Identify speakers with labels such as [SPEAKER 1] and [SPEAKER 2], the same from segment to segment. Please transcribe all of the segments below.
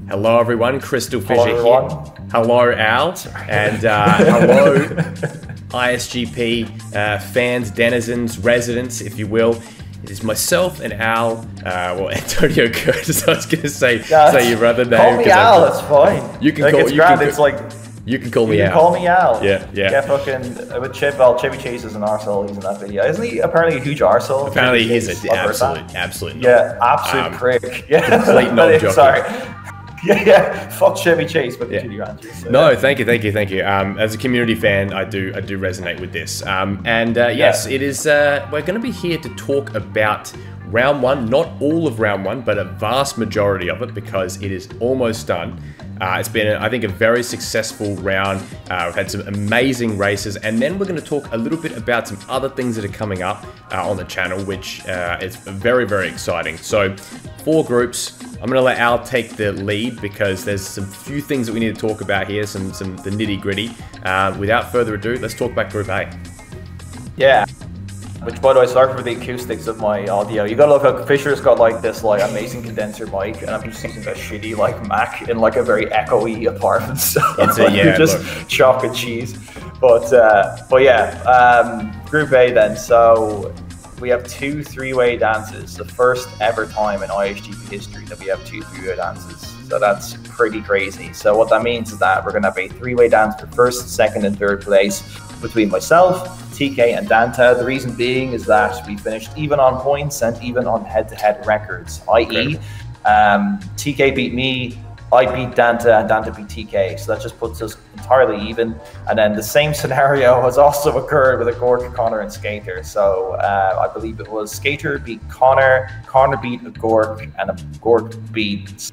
[SPEAKER 1] Hello everyone, CrystalFissure
[SPEAKER 2] Hello,
[SPEAKER 1] here. Hello Al, and hello ISGP fans, denizens, residents, if you will. It is myself and Al, well, Antonio Curtis. I was going to say your other name.
[SPEAKER 2] Call me Al, it's fine.
[SPEAKER 1] You can
[SPEAKER 2] like,
[SPEAKER 1] call
[SPEAKER 2] it's
[SPEAKER 1] you
[SPEAKER 2] grand.
[SPEAKER 1] can,
[SPEAKER 2] it's like
[SPEAKER 1] you can call me Al.
[SPEAKER 2] Call me Al.
[SPEAKER 1] Yeah.
[SPEAKER 2] Yeah, fucking with Chevy Chase is an arsehole. He's in that video, isn't he? Apparently a huge arsehole.
[SPEAKER 1] Apparently he's an absolute.
[SPEAKER 2] Yeah, absolute prick. Yeah,
[SPEAKER 1] complete non-jockey.
[SPEAKER 2] Sorry. Yeah. Fuck Chevy Chase, but continue on. So,
[SPEAKER 1] no, thank you. As a community fan, I do resonate with this. Yes, it is. We're going to be here to talk about round one, not all of round one, but a vast majority of it because it is almost done. It's been, I think, a very successful round. We've had some amazing races, and then we're going to talk a little bit about some other things that are coming up on the channel, which is very, very exciting. So, 4 groups. I'm going to let Al take the lead because there's some few things that we need to talk about here, the nitty gritty. Without further ado, let's talk about Group A.
[SPEAKER 2] Yeah. Which, by the way, sorry for the acoustics of my audio. You gotta look at Fissure's got like this amazing condenser mic, and I'm just using a shitty Mac in a very echoey apartment. So just chalk and cheese. But yeah, Group A then. So we have 2 3-way dances. The first ever time in ISGP history that we have 2 3-way dances. So that's pretty crazy. So what that means is that we're gonna have a 3-way dance for first, second, and third place between myself, TK, and Danta. The reason being is that we finished even on points and even on head-to-head records, i.e. TK beat me, I beat Danta, and Danta beat TK. So that just puts us entirely even. And then the same scenario has also occurred with a Gork, Connor, and Skater. So I believe it was Skater beat Connor, Connor beat a Gork, and a Gork beat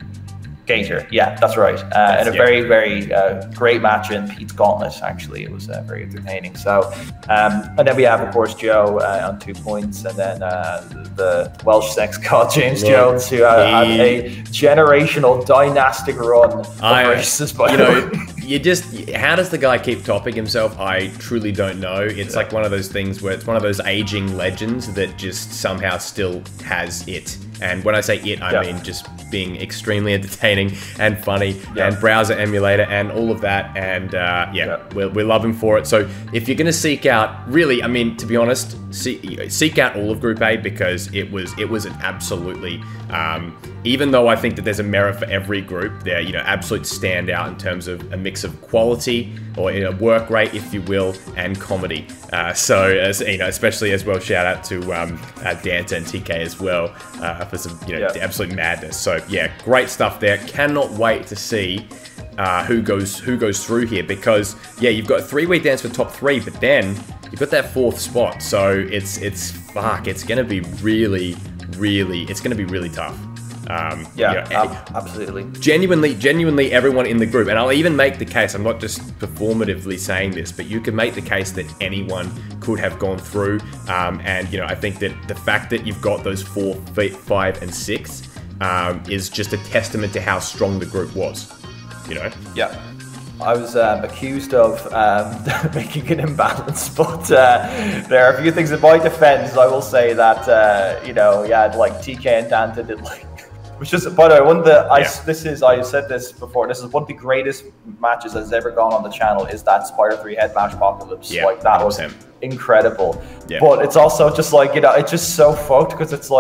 [SPEAKER 2] Skater. Yeah, that's right. And a very, very great match in Pete's Gauntlet, actually. It was very entertaining. So, and then we have, of course, Joe on 2 points, and then the Welsh sex god, James Jones, who had a generational dynastic run of races.
[SPEAKER 1] How does the guy keep topping himself? I truly don't know. It's like one of those things where it's one of those aging legends that just somehow still has it. And when I say it, I mean just being extremely entertaining and funny and browser emulator and all of that. And we love him for it. So if you're going to seek out, really, I mean, to be honest, seek out all of Group A because it was an absolutely, even though I think that there's a merit for every group, they're absolute standout in terms of a mix of quality or work rate, if you will, and comedy. So as especially as well, shout out to Danta and TK as well for some absolute madness. So yeah, great stuff there. Cannot wait to see who goes through here because you've got a 3-way dance for top 3, but then you've got that 4th spot. So it's gonna be really tough.
[SPEAKER 2] Absolutely.
[SPEAKER 1] Genuinely, everyone in the group, and I'll even make the case, I'm not just performatively saying this, but you can make the case that anyone could have gone through. And I think that the fact that you've got those 4, 5, and 6 is just a testament to how strong the group was.
[SPEAKER 2] Yeah. I was accused of making an imbalance, but there are a few things in my defense. I will say that TK and Danta did which is, by the way, I said this before, this is one of the greatest matches that's ever gone on the channel is that Spyro 3 head match apocalypse. That 100%. Was incredible. But it's also just it's just so fucked because it's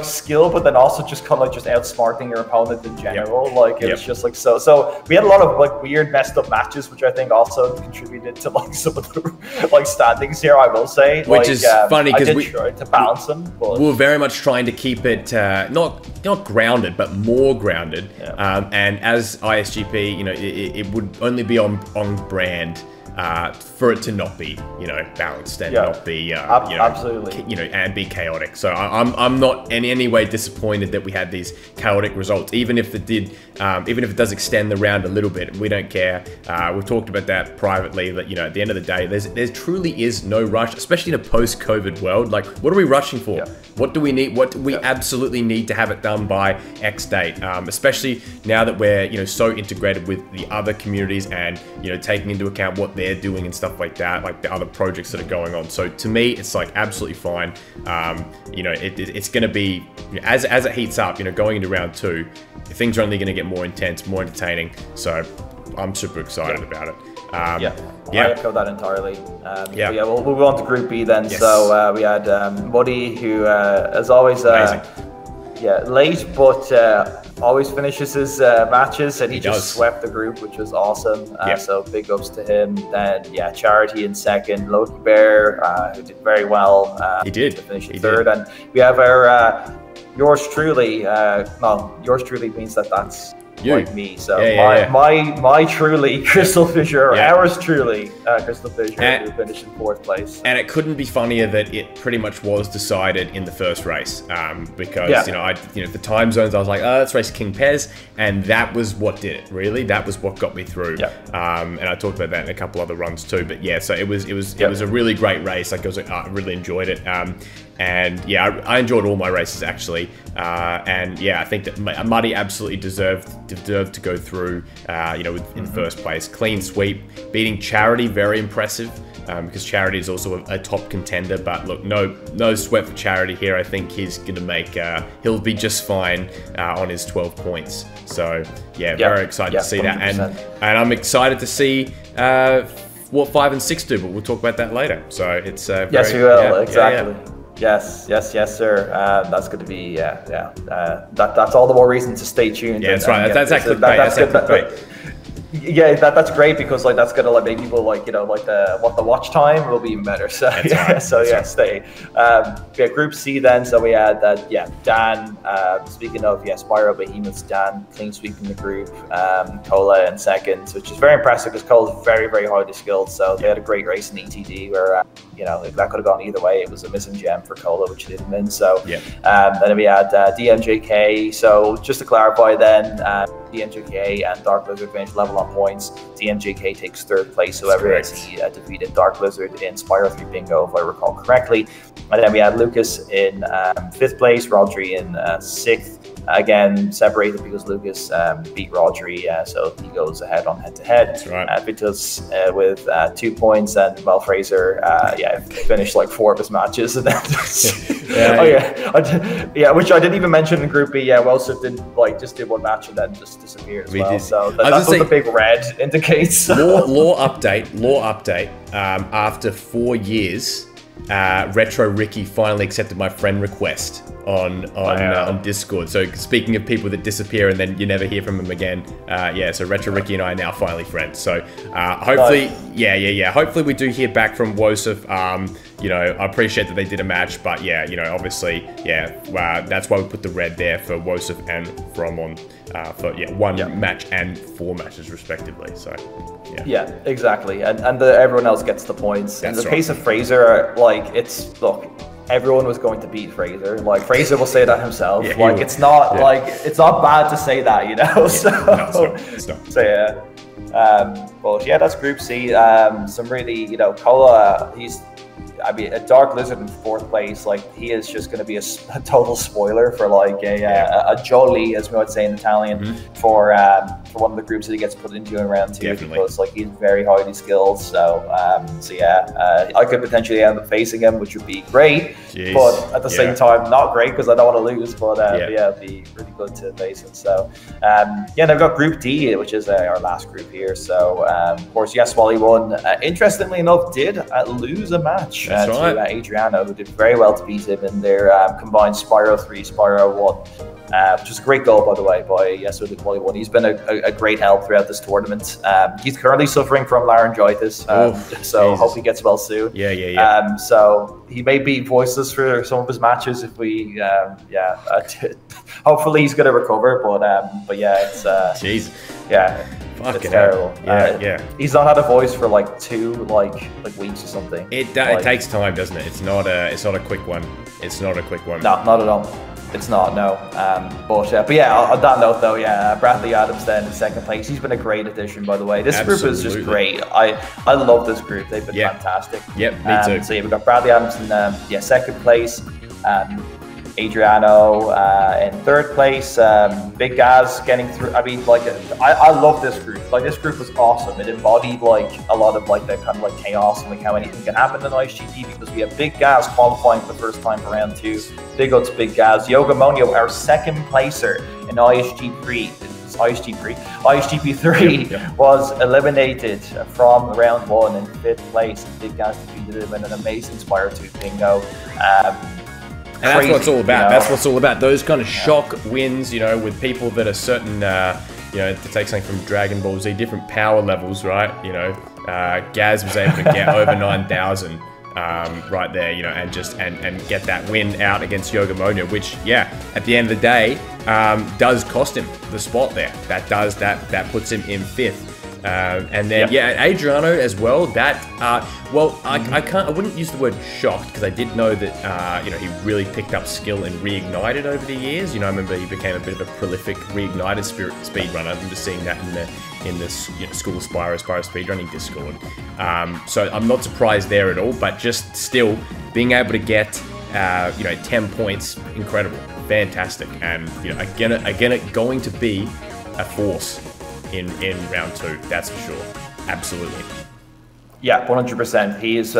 [SPEAKER 2] skill, but then also just kind of just outsmarting your opponent in general. It's just so we had a lot of weird messed up matches, which I think also contributed to some of the standings here, I will say.
[SPEAKER 1] Which is funny because we
[SPEAKER 2] tried to balance them. But
[SPEAKER 1] we were very much trying to keep it not grounded, but more grounded. And as ISGP, it would only be on brand. For it to not be, balanced and not be,
[SPEAKER 2] absolutely,
[SPEAKER 1] and be chaotic. So I'm not in any way disappointed that we had these chaotic results, even if it did, even if it does extend the round a little bit. We don't care. We've talked about that privately. That at the end of the day, there truly is no rush, especially in a post-COVID world. What are we rushing for? What do we need? What do we absolutely need to have it done by X date? Especially now that we're so integrated with the other communities and taking into account what they're they're doing and stuff like that, like the other projects that are going on. So to me, it's like absolutely fine. You know, it's going to be, as it heats up, you know, going into round 2, things are only going to get more intense, more entertaining. So I'm super excited about it.
[SPEAKER 2] I echo that entirely. Yeah, we'll move on to Group B then. Yes. So we had Muddy, who as always, late, but always finishes his matches, and he just swept the group, which was awesome. So big ups to him. Then Charity in second, Loki Bear, who did very well.
[SPEAKER 1] He did.
[SPEAKER 2] To finish in third, and we have our yours truly. Well, yours truly means that's you. Like me, so my truly CrystalFissure, ours truly CrystalFissure, who finished in 4th place.
[SPEAKER 1] And it couldn't be funnier that it pretty much was decided in the first race, because you know, the time zones, I was like, oh, let's race King Pez, and that was what did it. Really, that was what got me through. And I talked about that in a couple other runs too. But yeah, so it was a really great race. Like I really enjoyed it. And yeah, I enjoyed all my races actually. And yeah, I think that Muddy absolutely deserved to go through, you know, in first place. Clean sweep, beating Charity, very impressive, because Charity is also a top contender. But look, no sweat for Charity here. I think he's gonna make, he'll be just fine on his 12 points. So yeah, very excited to see 100%. That, and I'm excited to see what 5 and 6 do. But we'll talk about that later. So it's
[SPEAKER 2] yes, we will exactly. Yes, sir. That's going to be that's all the more reason to stay tuned.
[SPEAKER 1] Yeah, that's right. That's actually great.
[SPEAKER 2] Yeah, that's great, because like that's gonna like make people like, you know, like the watch time will be even better. So stay. Group C then. So we had Dan. Speaking of Spyro Behemoths, Dan clean sweeping the group. Cola in second, which is very impressive because Cola's very highly skilled. So they had a great race in ETD where you know, that could have gone either way. It was a missing gem for Cola, which didn't win. So then we had DMJK. So just to clarify then, DMJK and Dark Lizard finished level on points. DMJK takes 3rd place, however, as he defeated Dark Lizard in Spyro 3 Bingo, if I recall correctly. And then we had Lucas in 5th place, Rodri in 6th. Again, separated because Lucas beat Rodri, so he goes ahead on head-to-head.
[SPEAKER 1] That's right.
[SPEAKER 2] Vitus with 2 points, and Mel Fraser, finished like 4 of his matches, and then which I didn't even mention in Group B. Welsif did just did 1 match and then just disappeared as well. So that's what the big red indicates.
[SPEAKER 1] Law update. After 4 years, Retro Ricky finally accepted my friend request on Discord. So speaking of people that disappear and then you never hear from them again, so Retro Ricky and I are now finally friends. So hopefully, hopefully we do hear back from Wosif. You know, I appreciate that they did a match, but you know, obviously, that's why we put the red there for Wosif and Fromon for 1 match and 4 matches respectively. So exactly, and everyone else gets the points. In the case of Fraser, like everyone was going to beat Fraser. Like Fraser will say that himself. It's not it's not bad to say that, you know. It's not. So but that's Group C. Some really, you know, Cola. A Dark Lizard in 4th place, like he is just going to be a total spoiler for like a jolly, as we would say in Italian, for one of the groups that he gets put into in round 2. Because like he's very highly skilled. So I could potentially end up facing him, which would be great. But at the same time, not great because I don't want to lose. But it'd be really good to face him. So they've got Group D, which is our last group here. So of course, Wally won. Interestingly enough, did lose a match. That's right.
[SPEAKER 2] To Adriano, who did very well to beat him in their combined Spyro 3, Spyro 1, which is a great goal, by the way, by Wally 1. He's been a great help throughout this tournament. He's currently suffering from laryngitis, so hope he gets well soon. So he may be voiceless for some of his matches if we, hopefully he's going to recover, but it's...
[SPEAKER 1] Jeez.
[SPEAKER 2] It's terrible. He's not had a voice for like 2 weeks or something.
[SPEAKER 1] It takes time, doesn't it? It's not a quick one. It's not a quick one.
[SPEAKER 2] No, not at all. It's not, no. But on that note though, Bradley Adams then in 2nd place. He's been a great addition, by the way. This group is just great. I love this group. They've been fantastic.
[SPEAKER 1] Yep, me too.
[SPEAKER 2] So we've got Bradley Adams in 2nd place. Adriano in third place. Big Gaz getting through. I mean, like, I love this group. Like, this group was awesome. It embodied like a lot of like the kind of like chaos and like how anything can happen in ISGP, because we have Big Gaz qualifying for the first time for round 2. Big ups Big Gaz. Yogamonio, our second placer in ISGP3 was eliminated from round 1 in 5th place. Big Gaz defeated him in an amazing Spyro 2 bingo.
[SPEAKER 1] And that's what it's all about. You know? That's what's all about. Those kind of shock wins, you know, with people that are certain, you know, to take something from Dragon Ball Z, different power levels, right? You know, Gaz was able to get over 9,000 right there, you know, and just and get that win out against Yogamonio, which, yeah, at the end of the day, does cost him the spot there. That puts him in 5th. And then yeah, Adriano as well. That well, I wouldn't use the word shocked, because I did know that you know, he really picked up skill and reignited over the years. You know, I remember he became a bit of a prolific reignited speedrunner. I remember seeing that in this, you know, School of Spyro speedrunning Discord. So I'm not surprised there at all. But just still being able to get you know, 10 points, incredible, fantastic, and you know, again, going to be a force in round 2, that's for sure. Absolutely. Yeah,
[SPEAKER 2] 100%. He is,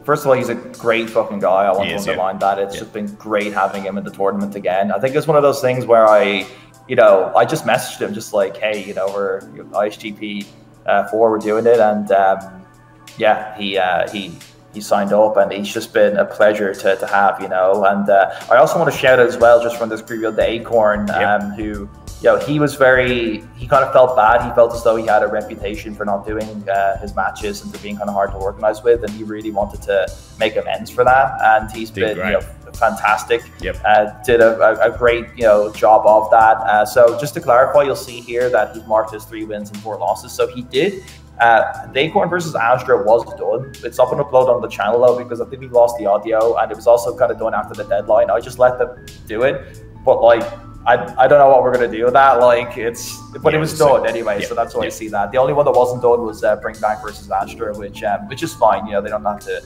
[SPEAKER 2] first of all, he's a great fucking guy. I want to underline that. It's just been great having him in the tournament again. I think it's one of those things where I just messaged him, just like, hey, you know, we're ISGP4, we're doing it, and yeah, he signed up, and he's just been a pleasure to have, you know. And I also want to shout out as well, just from this preview, the Acorn, who, you know, he kind of felt bad. He felt as though he had a reputation for not doing his matches and for being kind of hard to organize with, and he really wanted to make amends for that. And he's been, you know, fantastic. Did a great, you know, job of that. So just to clarify, you'll see here that he's marked his 3 wins and 4 losses. So he did. The Acorn versus Astra was done. It's up and upload on the channel though, because I think we lost the audio, and it was also kind of done after the deadline. I just let them do it, but like, I don't know what we're gonna do with that. Like, it was done anyway, so that's why you see that. The only one that wasn't done was Bring Back versus Astra, which is fine. You know, they don't have to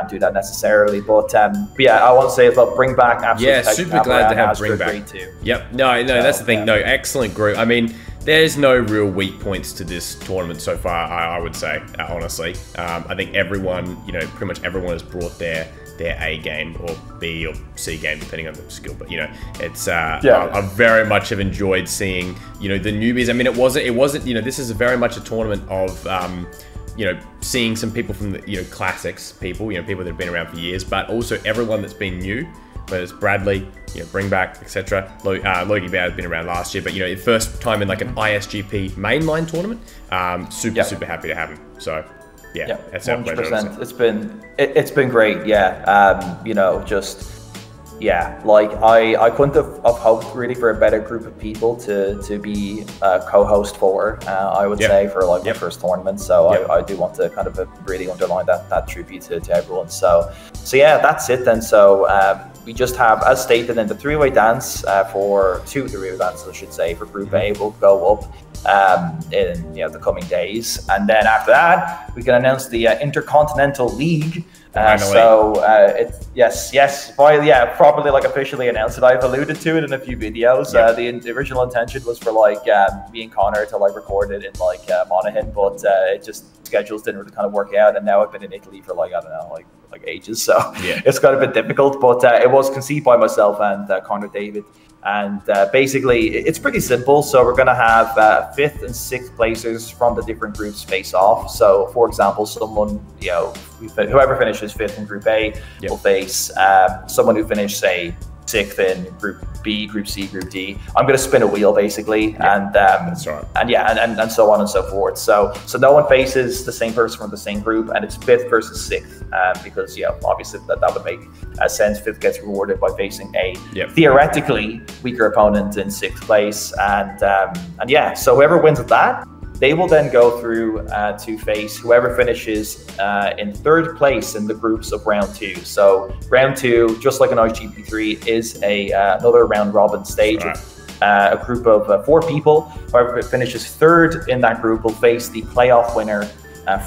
[SPEAKER 2] do that necessarily. But yeah, I want to say as well, Bring Back.
[SPEAKER 1] Yeah, super glad to have Bring Back.
[SPEAKER 2] Too.
[SPEAKER 1] Yep. No, that's the thing. No, excellent group. I mean, there's no real weak points to this tournament so far, I would say, honestly. I think everyone, you know, pretty much everyone has brought their A game or B or C game, depending on the skill. But, you know, it's I very much have enjoyed seeing, you know, the newbies. I mean, it wasn't, you know, this is very much a tournament of, you know, seeing some people from the, you know, classics people, you know, people that have been around for years, but also everyone that's been new. Whether it's Bradley, you know, Bring Back, etc. Logie Bear has been around last year, but, you know, first time in like an ISGP mainline tournament. Super happy to have him. So yeah, that's
[SPEAKER 2] 100%. It's been great. Yeah, you know, just like I couldn't have hoped really for a better group of people to be co-host for. I would say for like my first tournament. So I do want to kind of really underline that tribute to everyone. So yeah, that's it then. So we just have, as stated, in the 3-way dance for 2 3-way dances, I should say, for Group A will go up in, you know, the coming days, and then after that we can announce the Intercontinental League. So it's properly like officially announced it. I've alluded to it in a few videos. The original intention was for like me and Connor to like record it in like Monaghan, but it just schedules didn't really kind of work out, and now I've been in Italy for like, I don't know, like ages, so it's got a bit difficult. But it was conceived by myself and Connor David, and basically it's pretty simple. So we're going to have 5th and 6th placers from the different groups face off. So for example, someone, you know, whoever finishes 5th in Group A will face someone who finished, say, 6th in Group B, Group C, Group D. I'm going to spin a wheel basically, and
[SPEAKER 1] that's right.
[SPEAKER 2] and so on and so forth. So no one faces the same person from the same group, and it's 5th versus 6th, because obviously that would make sense. 5th gets rewarded by facing a theoretically weaker opponent in 6th place, and so whoever wins that, they will then go through to face whoever finishes in 3rd place in the groups of round 2. So round 2, just like an ISGP3, is another round robin stage. A group of 4 people. Whoever finishes 3rd in that group will face the playoff winner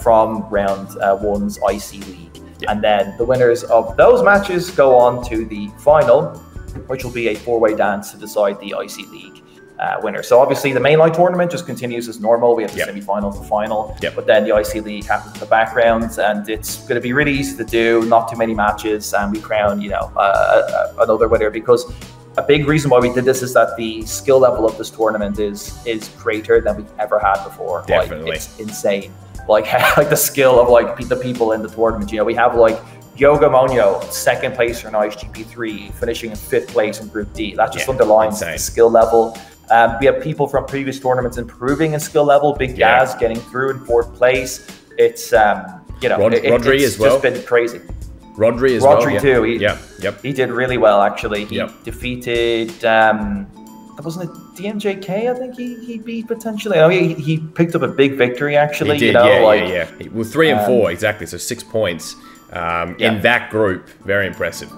[SPEAKER 2] from round 1's IC League. And then the winners of those matches go on to the final, which will be a 4-way dance to decide the IC League winner. So obviously the mainline tournament just continues as normal. We have the semi-finals, the final, but then the IC League happens in the background, and it's going to be really easy to do. Not too many matches, and we crown, you know, another winner, because a big reason why we did this is that the skill level of this tournament is greater than we've ever had before.
[SPEAKER 1] Definitely.
[SPEAKER 2] Like, it's insane. Like the skill of like the people in the tournament. You know, we have like Yoga Monyo, 2nd place in ISGP3, finishing in 5th place in Group D. That just underlines the skill level. We have people from previous tournaments improving in skill level. Big Gaz getting through in 4th place. It's you know,
[SPEAKER 1] Rodri
[SPEAKER 2] it's
[SPEAKER 1] as well.
[SPEAKER 2] Just been crazy.
[SPEAKER 1] Rodri as well.
[SPEAKER 2] Rodri too.
[SPEAKER 1] He
[SPEAKER 2] did really well actually. He defeated that wasn't it DMJK, I think he beat potentially. I mean, he picked up a big victory actually.
[SPEAKER 1] He did,
[SPEAKER 2] you know,
[SPEAKER 1] Well, 3 and 4 exactly, so 6 points in that group. Very impressive.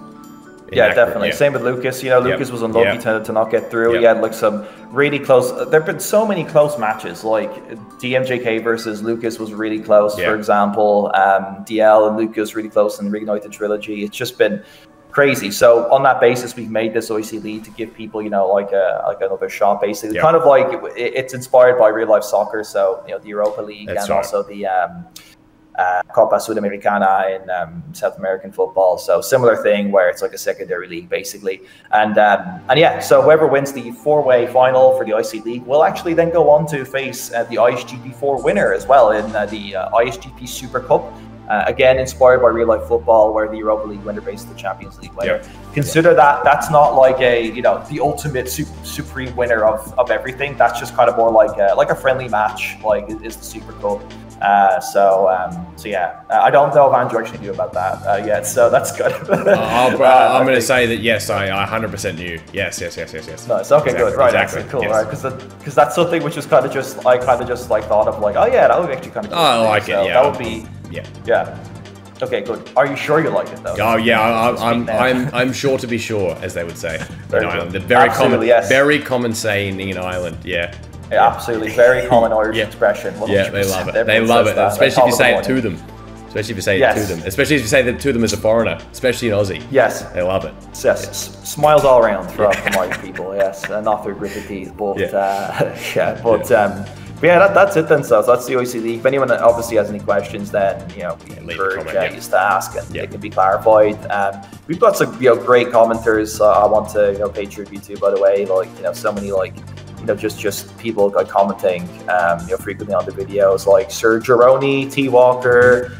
[SPEAKER 2] Definitely. Same with Lucas. You know, Lucas was unlucky to not get through. He had like some really close. There have been so many close matches. Like DMJK versus Lucas was really close, for example. DL and Lucas really close in Reignited Trilogy. It's just been crazy. So on that basis, we've made this IC League to give people, you know, like another shot, basically. Kind of like it's inspired by real life soccer. So you know, the Europa League also the Copa Sudamericana in South American football. So similar thing where it's like a secondary league basically. And yeah, so whoever wins the 4-way final for the IC League will actually then go on to face the ISGP4 winner as well in the ISGP Super Cup. Again, inspired by real life football, where the Europa League winner faces the Champions League winner. Consider that's not like the ultimate supreme winner of everything. That's just kind of more like a friendly match, like is the Super Cup. So yeah, I don't know if Andrew actually knew about that yet, so that's good.
[SPEAKER 1] I'm going to say that yes, I 100% knew. Yes.
[SPEAKER 2] Nice. Okay, good. Right,
[SPEAKER 1] exactly.
[SPEAKER 2] Cool. Yes. Right, because that's something which is kind of just thought of like, oh yeah, that would be actually kind of cool.
[SPEAKER 1] I like it. Yeah,
[SPEAKER 2] that would be. Yeah. Okay, good. Are you sure you like it though?
[SPEAKER 1] Oh yeah, I'm sure to be sure, as they would say in Ireland. The very common saying in Ireland. Yeah,
[SPEAKER 2] absolutely, very common Irish expression. 100%.
[SPEAKER 1] Yeah, they love it. They love it, especially if you say it to them. Especially if you say it to them. Especially if you say that to them as a foreigner, especially in Aussie.
[SPEAKER 2] Yes,
[SPEAKER 1] they love it.
[SPEAKER 2] Yes, smiles all around from Irish people. Yes, and not through gritted teeth, but But yeah, that's it then. So that's the IC League. If anyone obviously has any questions, then we encourage you to ask, and they can be clarified. We've got some great commenters. I want to pay tribute to, by the way. Like so many just people commenting frequently on the videos, like Sir Geroni, T Walker.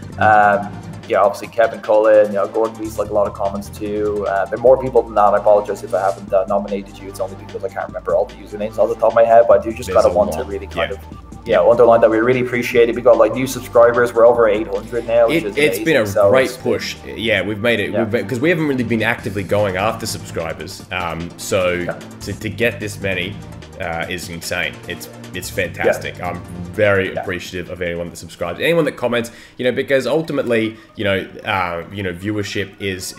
[SPEAKER 2] Obviously Kevin Cullen, Gordon Lee's like a lot of comments too. There are more people than that. I apologize if I haven't nominated you. It's only because I can't remember all the usernames off the top of my head, but I do just kind of want to really kind of underline that we really appreciate it. We got like new subscribers. We're over 800 now, which is
[SPEAKER 1] it's
[SPEAKER 2] amazing.
[SPEAKER 1] Been a great push. Yeah, we've made it because we haven't really been actively going after subscribers. To get this many is insane. It's fantastic. I'm very appreciative of anyone that subscribes, anyone that comments, because ultimately, viewership is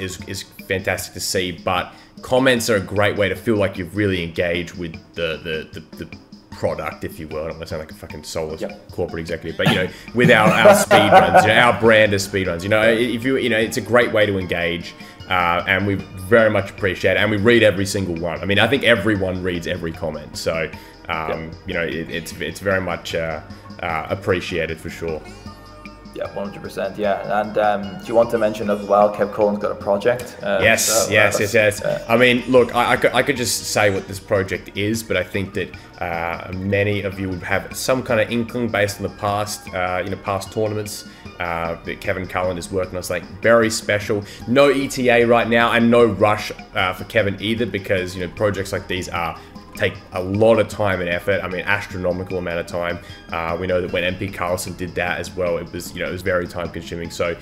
[SPEAKER 1] fantastic to see, but comments are a great way to feel like you've really engaged with the product, if you will. I don't want to sound like a fucking soulless corporate executive, but with our speedruns, our brand of speedruns, if it's a great way to engage. And we very much appreciate it, and we read every single one. I mean, I think everyone reads every comment, so it's very much appreciated for sure. Yeah,
[SPEAKER 2] 100%. Yeah, and do you want to mention as well, Kev Cullen's got a project?
[SPEAKER 1] Yes. I mean, look, I could just say what this project is, but I think that many of you would have some kind of inkling based on the past, past tournaments. That Kevin Cullen is working on something very special. No ETA right now, and no rush for Kevin either, because projects like these take a lot of time and effort. I mean, astronomical amount of time. We know that when MP Carlson did that as well, it was it was very time consuming. So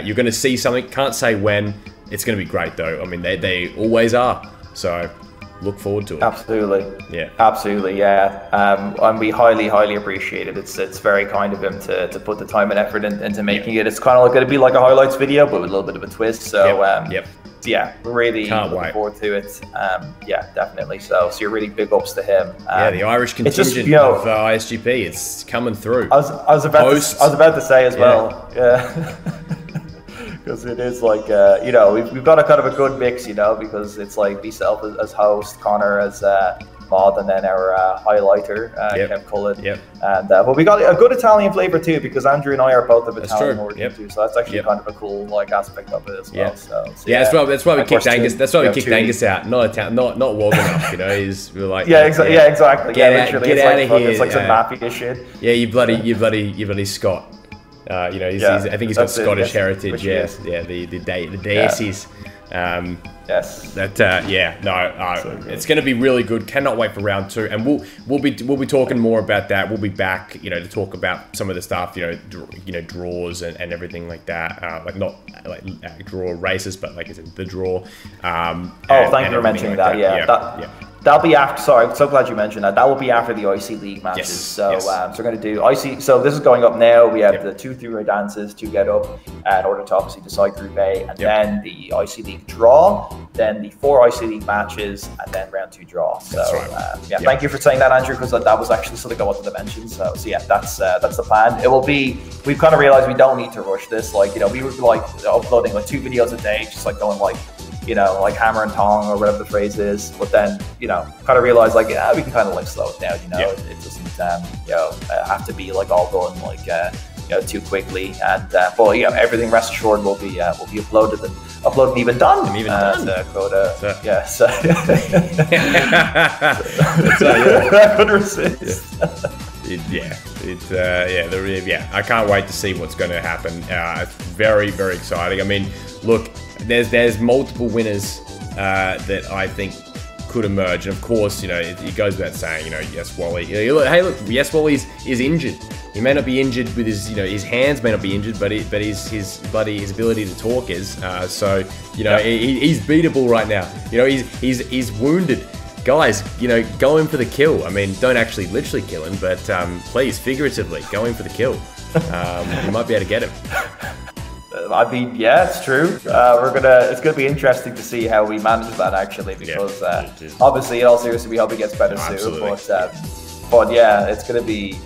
[SPEAKER 1] you're going to see something. Can't say when. It's going to be great though. I mean, they always are. So look forward to it.
[SPEAKER 2] Absolutely. And we highly appreciate it. It's very kind of him to put the time and effort into making it. It's kind of going to be like a highlights video, but with a little bit of a twist. So we're really looking forward to it. Definitely. So you're really big ups to him.
[SPEAKER 1] The Irish contingent of ISGP, it's coming through.
[SPEAKER 2] I was about to say as well. Yeah. Because it is like, you know, we've got a kind of a good mix, you know, because it's like myself as host, Connor as mod, and then our highlighter, Kev Cullen. And but we got a good Italian flavor too, because Andrew and I are both of Italian origin too, so that's actually kind of a cool like aspect of it as well. So
[SPEAKER 1] that's why we kicked Angus. That's why we kicked Angus out. Not Wog enough, you know. We were like,
[SPEAKER 2] exactly. Get out of here. It's like some mafia shit.
[SPEAKER 1] Yeah, you bloody Scot. You know, I think he's got Scottish heritage. The Daisies.
[SPEAKER 2] Yes.
[SPEAKER 1] It's going to be really good. Cannot wait for round 2, and we'll be talking more about that. We'll be back, you know, to talk about some of the stuff, you know, draws and everything like that. Like not like draw races, but like I said, the draw.
[SPEAKER 2] Thank you for mentioning that. That'll be after. Sorry, I'm so glad you mentioned that. That will be after the IC League matches. So we're going to do IC. So this is going up now. We have the 2 3-way dances to get up in order to obviously decide Group A, and then the IC League draw, then the 4 IC League matches, and then round 2 draw. So thank you for saying that, Andrew, because that was actually something I wanted to mention. So that's the plan. It will be. We've kind of realized we don't need to rush this. Like, you know, we were like uploading like 2 videos a day, just like going like, you know, like hammer and tong or whatever the phrase is. But then, you know, kind of realize like, we can kind of like slow it down, you know. It doesn't, you know, have to be like all done like, you know, too quickly. And but yeah, everything, rest assured, will be uploaded and even done. Quota. So. I couldn't resist. I can't wait to see what's going to happen. It's very, very exciting. I mean, look, there's multiple winners that I think could emerge, and of course, you know, it goes without saying, you know, Yes Wally. Hey, look, Yes Wally is injured. He may not be injured with his, you know, his hands may not be injured, but his ability to talk is. So, you know, he's beatable right now. You know, he's wounded. Guys, you know, go in for the kill. I mean, don't actually literally kill him, but please, figuratively, go in for the kill. You might be able to get him. I mean, yeah, it's true. It's gonna be interesting to see how we manage that actually, because obviously, in all seriousness, we hope he gets better soon. But yeah, it's gonna be.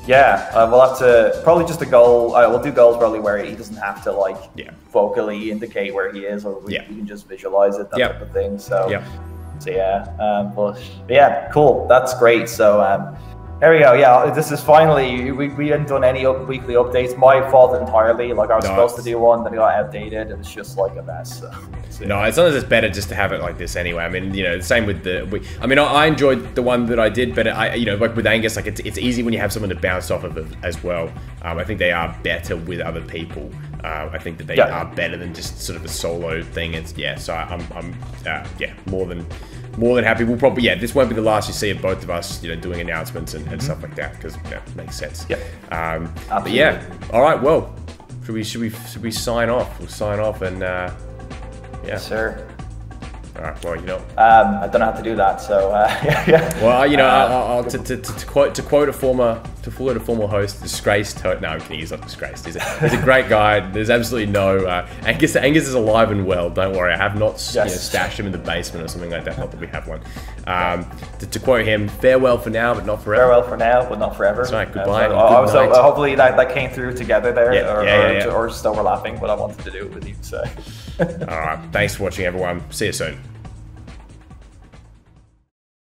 [SPEAKER 2] We'll have to probably just a goal. We'll do goals probably where he doesn't have to like vocally indicate where he is, or we can just visualize it, that type of thing. So cool. That's great. So. There we go. Yeah, this is finally, we hadn't done any weekly updates. My fault entirely. Like, I was supposed to do one, then it got outdated, and it's just like a mess. So.
[SPEAKER 1] No, it's sometimes it's better just to have it like this anyway. I mean, you know, the same with I enjoyed the one that I did, but you know, like with Angus, like it's easy when you have someone to bounce off of it as well. I think they are better with other people. I think that they are better than just sort of a solo thing. So I'm more than happy. We'll probably this won't be the last you see of both of us, you know, doing announcements and stuff like that, because it makes sense. But yeah, all right. Well, should we sign off? We'll sign off and
[SPEAKER 2] Yes, sir.
[SPEAKER 1] All right. Well, you know,
[SPEAKER 2] I don't know how to do that, so
[SPEAKER 1] Well, you know, to quote a former host, disgraced host. No, I'm kidding. He's not disgraced. He's a great guy. There's absolutely no Angus is alive and well. Don't worry. I have not stashed him in the basement or something like that. Not that we have one. To quote him, farewell for now, but not forever.
[SPEAKER 2] Farewell for now, but not forever.
[SPEAKER 1] That's right. Goodbye.
[SPEAKER 2] So hopefully that came through together there, or just overlapping. But I wanted to do it with you. So.
[SPEAKER 1] All right. Thanks for watching, everyone. See you soon.